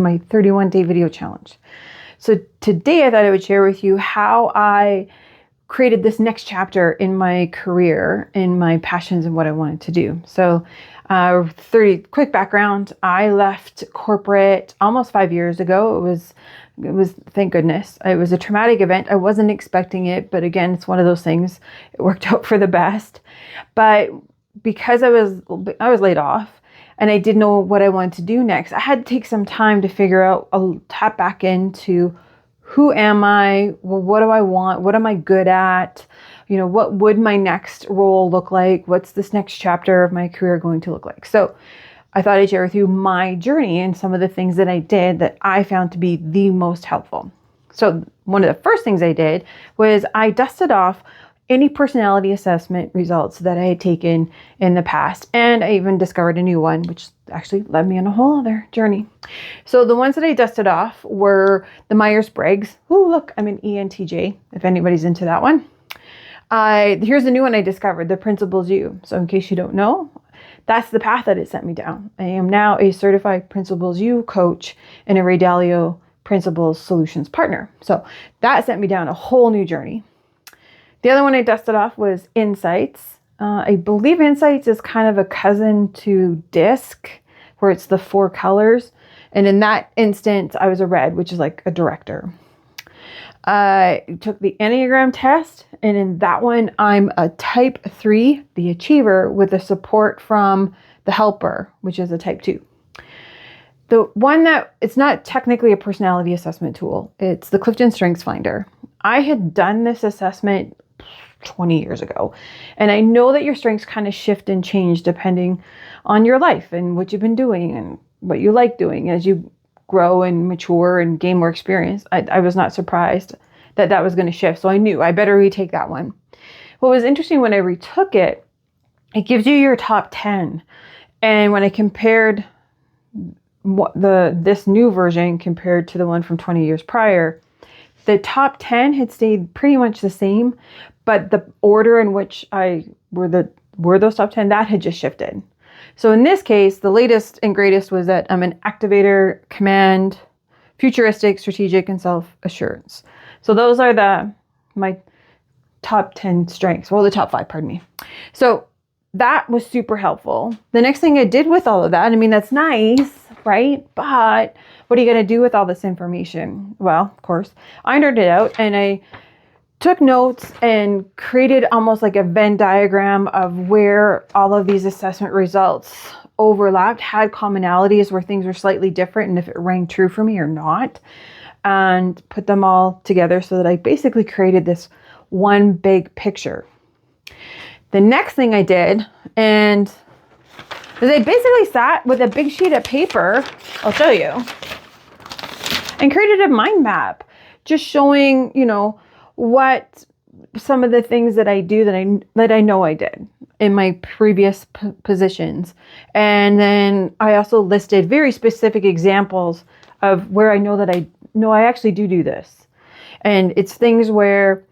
my 31-day video challenge. So today I thought I would share with you how I created this next chapter in my career, in my passions and what I wanted to do. So 30 quick background. I left corporate almost 5 years ago. It was, thank goodness. It was a traumatic event. I wasn't expecting it, but again, it's one of those things. It worked out for the best. But because I was laid off, and I didn't know what I wanted to do next, I had to take some time to figure out, tap back into who am I? Well, what do I want? What am I good at? What would my next role look like? What's this next chapter of my career going to look like? So I thought I'd share with you my journey and some of the things that I did that I found to be the most helpful. So one of the first things I did was I dusted off any personality assessment results that I had taken in the past. And I even discovered a new one, which actually led me on a whole other journey. So the ones that I dusted off were the Myers-Briggs. Oh, look, I'm an ENTJ, if anybody's into that one. Here's a new one I discovered, the PrinciplesYou. So in case you don't know, that's the path that it sent me down. I am now a certified PrinciplesYou coach and a Dalio Principles Solutions partner. So that sent me down a whole new journey. The other one I dusted off was Insights. I believe Insights is kind of a cousin to DISC, where it's the 4 colors. And in that instance, I was a red, which is like a director. I took the Enneagram test, and in that one, I'm a type 3, the achiever, with the support from the helper, which is a type 2. The one that, it's not technically a personality assessment tool, it's the Clifton Strengths Finder. I had done this assessment 20 years ago. And I know that your strengths kind of shift and change depending on your life and what you've been doing and what you like doing as you grow and mature and gain more experience. I was not surprised that was going to shift. So I knew I better retake that one. What was interesting when I retook it, it gives you your top 10. And when I compared this new version compared to the one from 20 years prior, the top 10 had stayed pretty much the same, but the order in which were those top 10, that had just shifted. So in this case, the latest and greatest was that I'm an activator, command, futuristic, strategic, and self-assurance. So those are my top 10 strengths. Well, the top 5, pardon me. So that was super helpful. The next thing I did with all of that, I mean, that's nice, right? But what are you going to do with all this information? Well, of course, I nerded it out and I took notes and created almost like a Venn diagram of where all of these assessment results overlapped, had commonalities where things were slightly different and if it rang true for me or not, and put them all together so that I basically created this one big picture. The next thing I did, and is I basically sat with a big sheet of paper, I'll show you, and created a mind map, just showing, what some of the things that I do that I know I did in my previous positions. And then I also listed very specific examples of where I know that I actually do this. And it's things where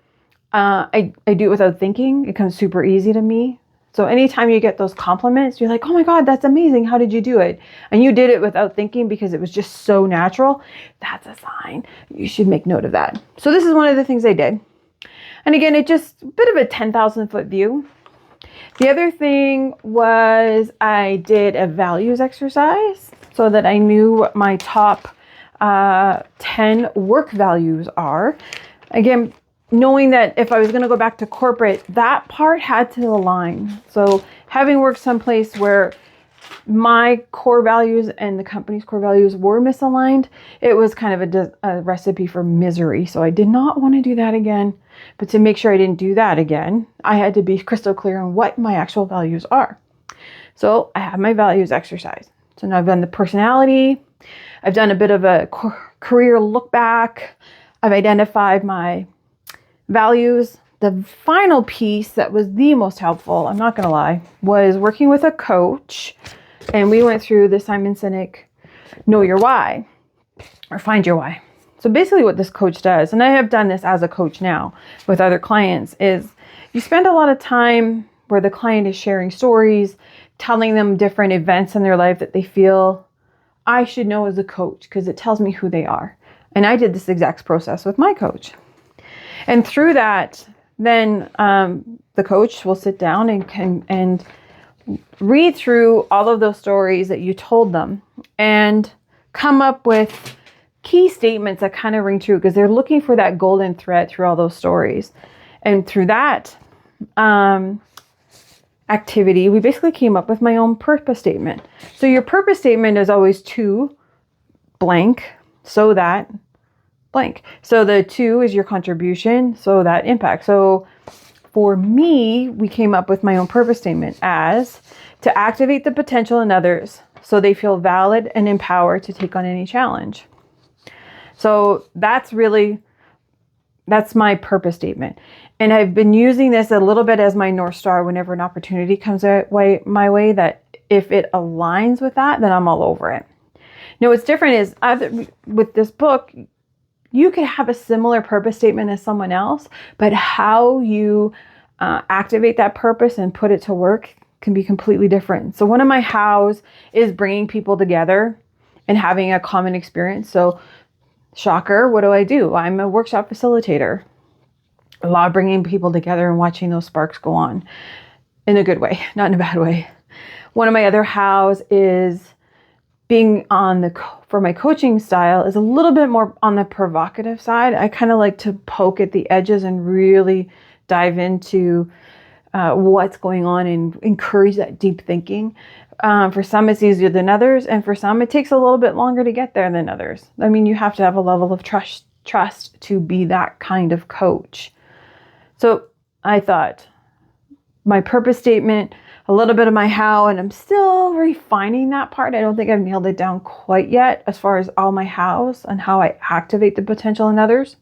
I do it without thinking. It comes super easy to me. So anytime you get those compliments, you're like, oh my God, that's amazing. How did you do it? And you did it without thinking because it was just so natural. That's a sign. You should make note of that. So this is one of the things I did. And again, it just a bit of a 10,000 foot view. The other thing was I did a values exercise so that I knew what my top 10 work values are. Again, knowing that if I was going to go back to corporate, that part had to align. So having worked someplace where my core values and the company's core values were misaligned, it was kind of a recipe for misery. So I did not want to do that again. But to make sure I didn't do that again, I had to be crystal clear on what my actual values are. So I have my values exercise. So now I've done the personality. I've done a bit of a career look back. I've identified my values. The final piece that was the most helpful, I'm not going to lie, was working with a coach. And we went through the Simon Sinek Know Your Why or Find Your Why. So basically what this coach does, and I have done this as a coach now with other clients, is you spend a lot of time where the client is sharing stories, telling them different events in their life that they feel I should know as a coach because it tells me who they are. And I did this exact process with my coach. And through that, then the coach will sit down and read through all of those stories that you told them and come up with key statements that kind of ring true, because they're looking for that golden thread through all those stories. And through that activity, we basically came up with my own purpose statement. So your purpose statement is always to blank, so that blank. So the 2 is your contribution, so that impact. So for me, we came up with my own purpose statement as to activate the potential in others so they feel valid and empowered to take on any challenge. So that's my purpose statement. And I've been using this a little bit as my North Star whenever an opportunity comes my way, that if it aligns with that, then I'm all over it. Now, what's different is with this book, you could have a similar purpose statement as someone else, but how you activate that purpose and put it to work can be completely different. So one of my hows is bringing people together and having a common experience. So shocker, what do? I'm a workshop facilitator. I love bringing people together and watching those sparks go on in a good way, not in a bad way. One of my other hows is being for my coaching style is a little bit more on the provocative side. I kind of like to poke at the edges and really dive into what's going on and encourage that deep thinking. For some, it's easier than others. And for some, it takes a little bit longer to get there than others. I mean, you have to have a level of trust to be that kind of coach. So I thought my purpose statement, a little bit of my how, and I'm still refining that part. I don't think I've nailed it down quite yet as far as all my hows and how I activate the potential in others.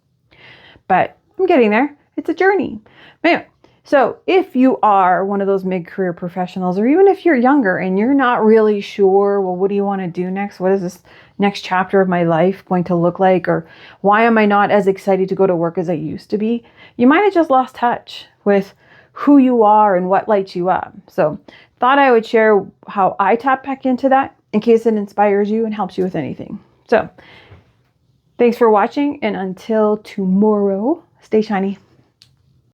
But I'm getting there. It's a journey. But anyway, so if you are one of those mid-career professionals, or even if you're younger and you're not really sure, well, what do you want to do next? What is this next chapter of my life going to look like? Or why am I not as excited to go to work as I used to be? You might have just lost touch with who you are and what lights you up. So thought I would share how I tap back into that in case it inspires you and helps you with anything. So thanks for watching, and until tomorrow, stay shiny.